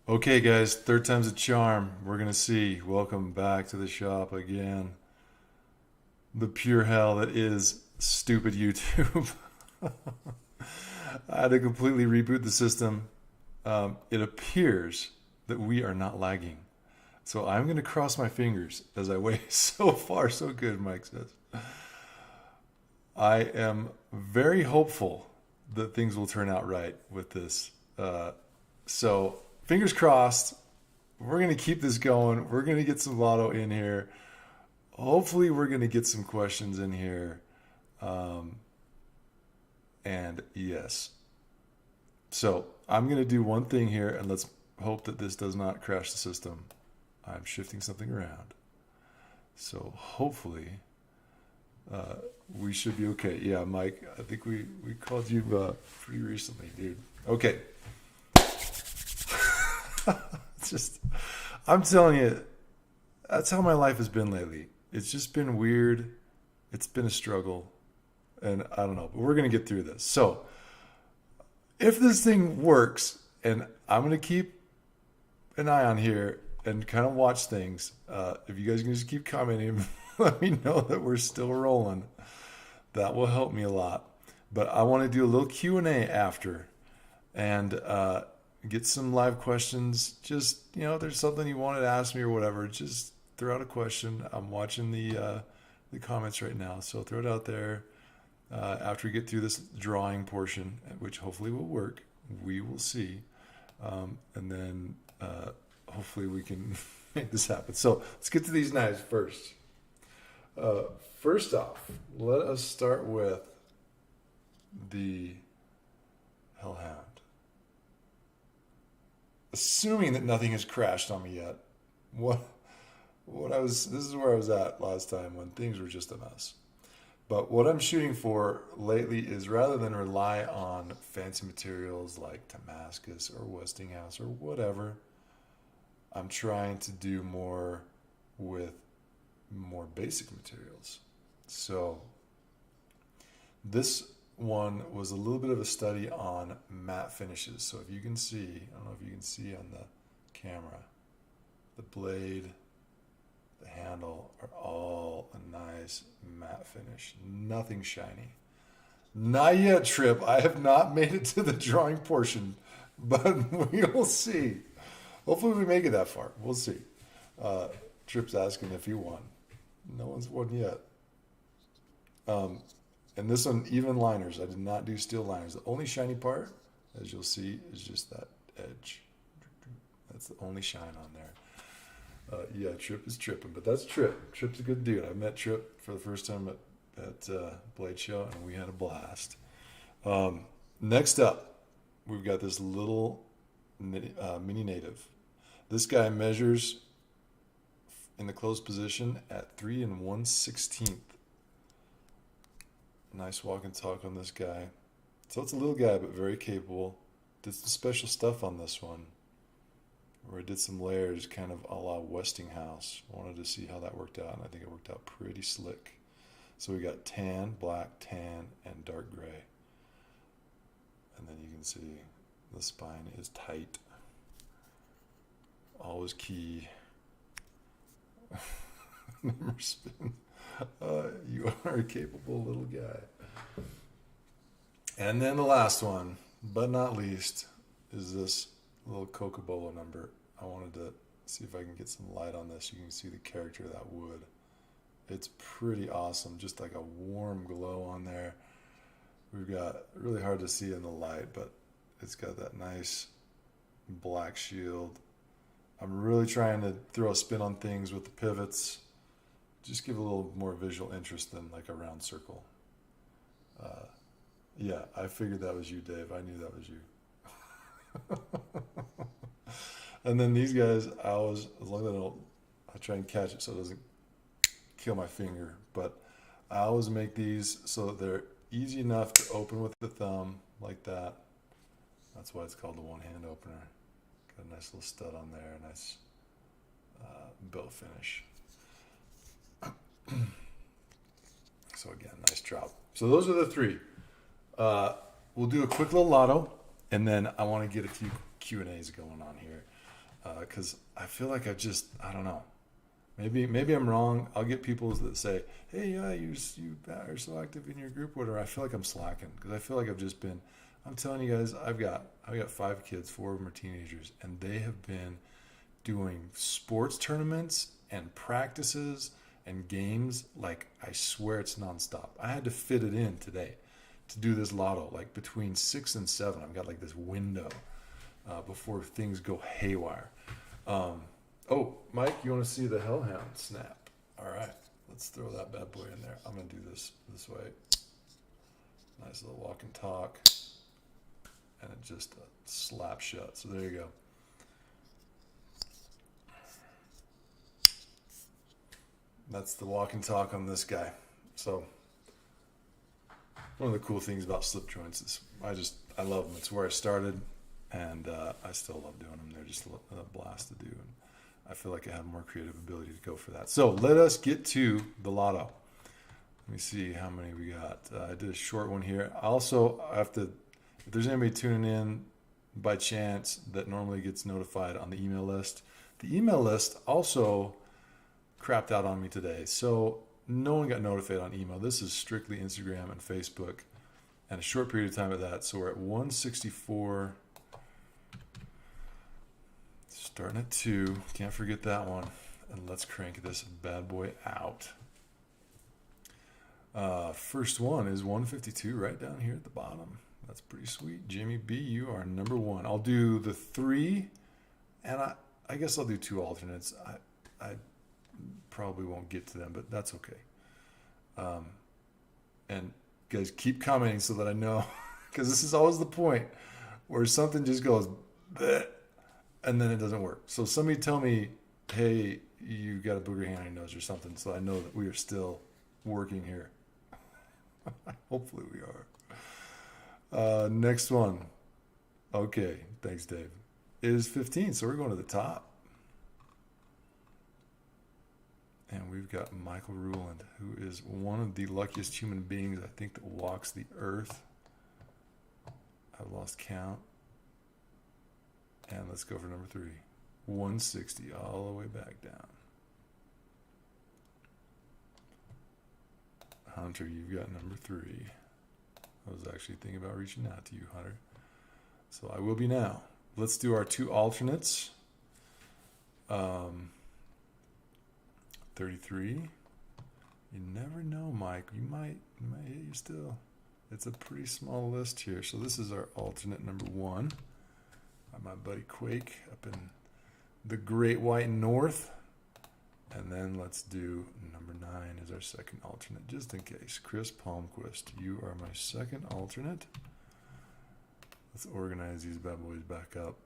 Okay, guys, third time's a charm. We're gonna see. Welcome back to the shop again. The pure hell that is stupid YouTube. I had to completely reboot the system. It appears that we are not lagging. So I'm gonna cross my fingers as I wait. So far, so good, Mike says. I am very hopeful that things will turn out right with this. So fingers crossed. We're gonna keep this going. We're gonna get some Lotto in here. Hopefully, we're gonna get some questions in here. Um, and yes, so I'm gonna do one thing here, and let's hope that this does not crash the system. I'm shifting something around, so hopefully uh, we should be okay. Yeah, Mike, I think we called you pretty recently, dude. Okay, it's just I'm telling you, that's how my life has been lately. It's just been weird. It's been a struggle, and I don't know, but we're gonna get through this. So if this thing works, and I'm gonna keep an eye on here and kind of watch things. If you guys can just keep commenting, let me know that we're still rolling. That will help me a lot. But I want to do a little Q&A after, and get some live questions. Just, if there's something you wanted to ask me or whatever, just throw out a question. I'm watching the comments right now, so throw it out there. After we get through this drawing portion, which hopefully will work, we will see. And then hopefully we can make this happen. So let's get to these knives first. First off, let us start with the Hellhound. Assuming that nothing has crashed on me yet, this is where I was at last time when things were just a mess. But what I'm shooting for lately is, rather than rely on fancy materials like Damascus or Westinghouse or whatever, I'm trying to do more with more basic materials. So this one was a little bit of a study on matte finishes. So if you can see, I don't know if you can see on the camera, the blade, the handle are all a nice matte finish. Nothing shiny. Not yet, Trip. I have not made it to the drawing portion, but we'll see. Hopefully we make it that far. We'll see. Trip's asking if he won. No one's won yet. And this one, even liners. I did not do steel liners. The only shiny part, as you'll see, is just that edge. That's the only shine on there. Yeah, Trip is tripping, but that's Trip. Trip's a good dude. I met Trip for the first time at Blade Show, and we had a blast. Next up, we've got this little mini native. This guy measures in the closed position at 3 1/16. Nice walk and talk on this guy. So it's a little guy, but very capable. Did some special stuff on this one, where I did some layers kind of a la Westinghouse. Wanted to see how that worked out, and I think it worked out pretty slick. So we got tan, black, tan, and dark gray. And then you can see the spine is tight. Always key. Never spin. You are a capable little guy. And then the last one, but not least, is this little Cocobolo number. I wanted to see if I can get some light on this. You can see the character of that wood. It's pretty awesome. Just like a warm glow on there. We've got, really hard to see in the light, but it's got that nice black shield. I'm really trying to throw a spin on things with the pivots. Just give a little more visual interest than like a round circle. Yeah, I figured that was you, Dave. I knew that was you. And then these guys, I always, as long as I try and catch it so it doesn't kill my finger. But I always make these so that they're easy enough to open with the thumb like that. That's why it's called the one-hand opener. Got a nice little stud on there, nice bill finish. So again, nice drop. So those are the three. We'll do a quick little Lotto, and then I want to get a few Q&As going on here. because I feel like I don't know. Maybe I'm wrong. I'll get people that say, "Hey, yeah, you are so active in your group, whatever." I feel like I'm slacking because I feel like I've just been. I'm telling you guys, I've got 5 kids, 4 of them are teenagers, and they have been doing sports tournaments and practices and games. Like I swear it's nonstop. I had to fit it in today to do this lotto, like between 6 and 7. I've got like this window before things go haywire. Oh, Mike, you want to see the Hellhound snap? All right, let's throw that bad boy in there. I'm going to do this way. Nice little walk and talk. And it just slap shut. So there you go. That's the walk and talk on this guy. So one of the cool things about slip joints is I love them. It's where I started, and I still love doing them. They're just a blast to do. And I feel like I have more creative ability to go for that. So let us get to the lotto. Let me see how many we got. I did a short one here. Also, if there's anybody tuning in by chance that normally gets notified on the email list, the email list also crapped out on me today. So no one got notified on email. This is strictly Instagram and Facebook, and a short period of time at that. So we're at 164. Starting at 2. Can't forget that one. And let's crank this bad boy out. First one is 152 right down here at the bottom. That's pretty sweet. Jimmy B, you are number 1. I'll do the 3, and I guess I'll do 2 alternates. I probably won't get to them, but that's okay. And guys, keep commenting so that I know, because this is always the point where something just goes bleh, and then it doesn't work. So somebody tell me, hey, you got a booger hand on your nose or something, so I know that we are still working here. Hopefully we are. Next one. Okay, thanks, Dave. It is 15, so we're going to the top. And we've got Michael Ruland, who is one of the luckiest human beings, I think, that walks the earth. I've lost count. And let's go for number 3. 160, all the way back down. Hunter, you've got number 3. I was actually thinking about reaching out to you, Hunter. So I will be now. Let's do our 2 alternates. 33. You never know, Mike. You might hit you still. It's a pretty small list here. So this is our alternate number 1. My buddy Quake up in the Great White North. And then let's do number 9 as our second alternate, just in case. Chris Palmquist, you are my second alternate. Let's organize these bad boys back up.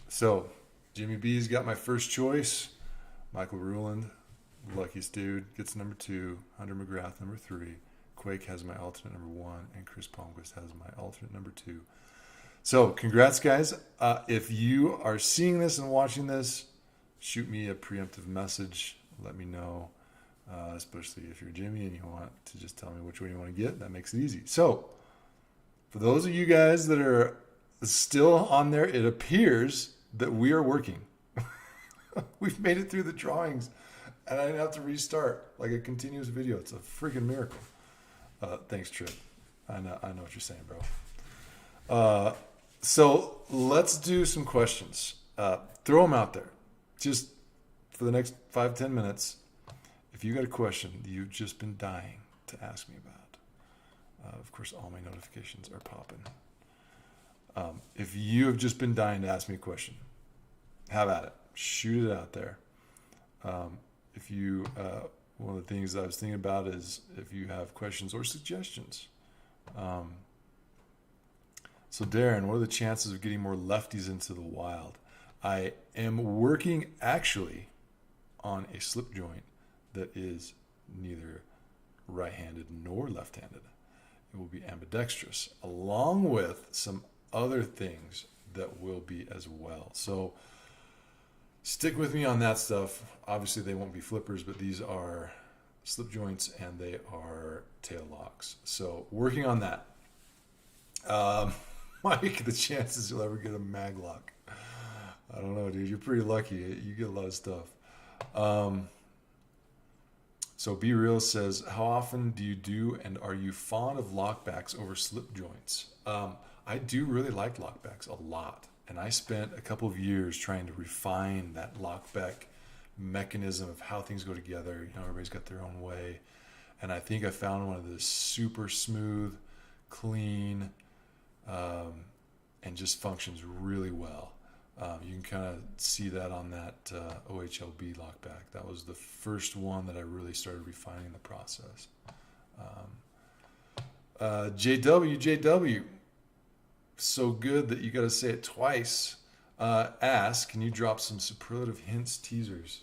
So, Jimmy B's got my first choice. Michael Ruland, luckiest dude, gets number 2. Hunter McGrath, number 3. Quake has my alternate number 1, and Chris Palmquist has my alternate number 2. So, congrats, guys. If you are seeing this and watching this, shoot me a preemptive message. Let me know, especially if you're Jimmy and you want to just tell me which one you want to get. That makes it easy. So, for those of you guys that are still on there, it appears that we are working. We've made it through the drawings, and I didn't have to restart like a continuous video. It's a freaking miracle. Thanks, Trip. I know what you're saying, bro. So let's do some questions. Throw them out there. Just for the next 5-10 minutes, if you got a question you've just been dying to ask me about, of course, all my notifications are popping. If you have just been dying to ask me a question, have at it. Shoot it out there. If you... one of the things I was thinking about is if you have questions or suggestions. So Darren, what are the chances of getting more lefties into the wild? I am working actually on a slip joint that is neither right-handed nor left-handed. It will be ambidextrous, along with some other things that will be as well. So stick with me on that stuff. Obviously, they won't be flippers, but these are slip joints, and they are tail locks. So working on that. Mike, the chances you'll ever get a mag lock. I don't know, dude. You're pretty lucky. You get a lot of stuff. So Be Real says, how often do you do, and are you fond of lockbacks over slip joints? I do really like lockbacks a lot. And I spent a couple of years trying to refine that lockback mechanism of how things go together. You know, everybody's got their own way. And I think I found one of the super smooth, clean, and just functions really well. You can kind of see that on that OHLB lockback. That was the first one that I really started refining the process. JW, so good that you got to say it twice. Ask, can you drop some superlative hints, teasers?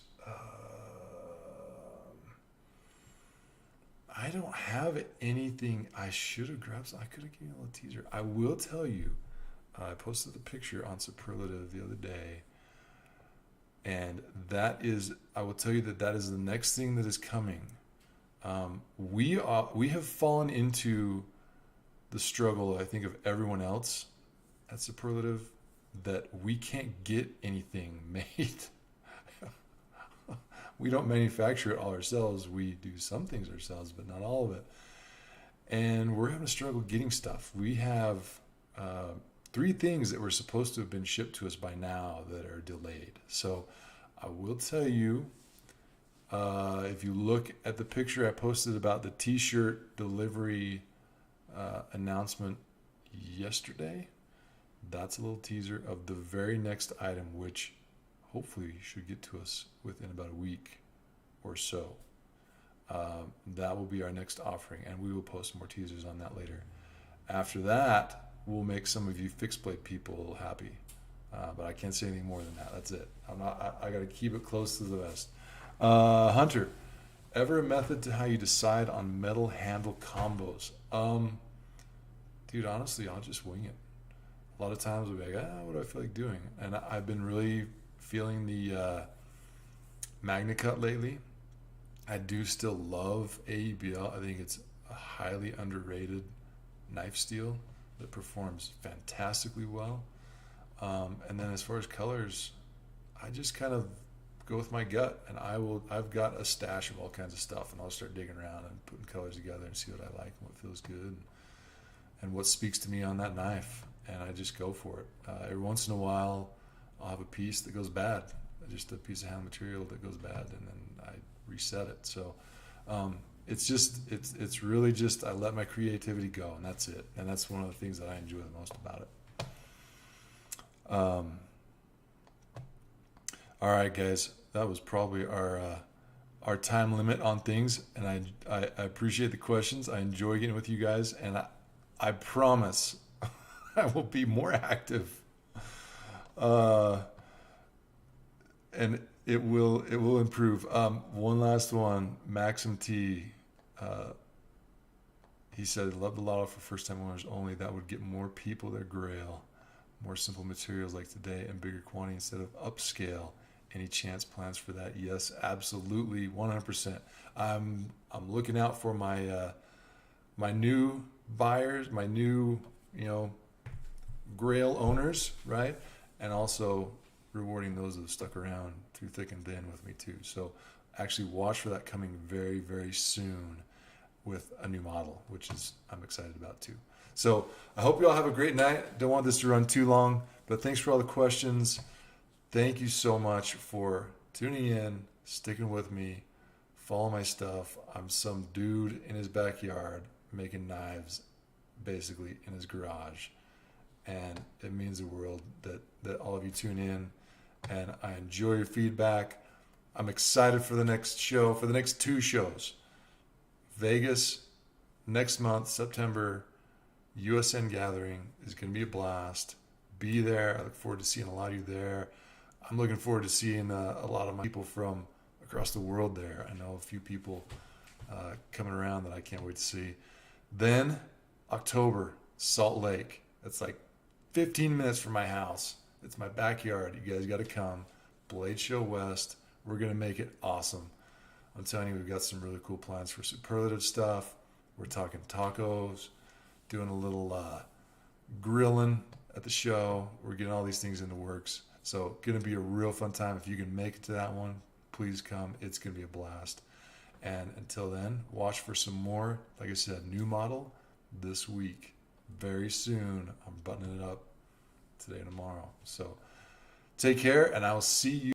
I don't have anything. I should have grabbed some. I could have given you a little teaser. I will tell you, I posted a picture on superlative the other day, and that is, I will tell you that is the next thing that is coming. We have fallen into the struggle, I think, of everyone else at superlative, that we can't get anything made. We don't manufacture it all ourselves. We do some things ourselves, but not all of it. And we're having a struggle getting stuff. We have 3 things that were supposed to have been shipped to us by now that are delayed. So I will tell you, if you look at the picture I posted about the t-shirt delivery announcement yesterday, that's a little teaser of the very next item, which hopefully should get to us within about a week or so. That will be our next offering, and we will post more teasers on that later. After that, we'll make some of you fixed plate people happy, but I can't say any more than that. That's it. I got to keep it close to the vest. Hunter, ever a method to how you decide on metal handle combos? Dude, honestly, I'll just wing it. A lot of times I'll be like, what do I feel like doing? And I've been really feeling the Magna Cut lately. I do still love AEBL. I think it's a highly underrated knife steel that performs fantastically well. And then as far as colors, I just kind of go with my gut, and I've got a stash of all kinds of stuff, and I'll start digging around and putting colors together and see what I like and what feels good and what speaks to me on that knife, and I just go for it. Every once in a while, I'll have a piece that goes bad, just a piece of hand material that goes bad, and then I reset it. So it's really just, I let my creativity go, and that's it. And that's one of the things that I enjoy the most about it. All right, guys, that was probably our time limit on things, and I appreciate the questions. I enjoy getting with you guys, and I promise I will be more active, and it will improve. One last one, Maxim T. He said, "Love the Lotto for first-time owners only. That would get more people their Grail, more simple materials like today, and bigger quantity instead of upscale. Any chance plans for that?" Yes, absolutely, 100%. I'm looking out for my my new buyers, my new Grail owners, right? And also rewarding those that have stuck around through thick and thin with me too. So actually watch for that coming very, very soon with a new model, which is I'm excited about too. So I hope you all have a great night. Don't want this to run too long, but thanks for all the questions. Thank you so much for tuning in, sticking with me, follow my stuff. I'm some dude in his backyard making knives basically in his garage. And it means the world that all of you tune in, and I enjoy your feedback. I'm excited for the next show, for the next 2 shows. Vegas next month, September, USN Gathering is going to be a blast. Be there. I look forward to seeing a lot of you there. I'm looking forward to seeing a lot of my people from across the world there. I know a few people coming around that I can't wait to see. Then October, Salt Lake. It's like 15 minutes from my house. It's my backyard. You guys got to come. Blade Show West. We're going to make it awesome. I'm telling you, we've got some really cool plans for superlative stuff. We're talking tacos, doing a little grilling at the show. We're getting all these things in the works. So, going to be a real fun time. If you can make it to that one, please come. It's going to be a blast. And until then, watch for some more, like I said, new model this week. Very soon. I'm buttoning it up today and tomorrow. So, take care, and I will see you.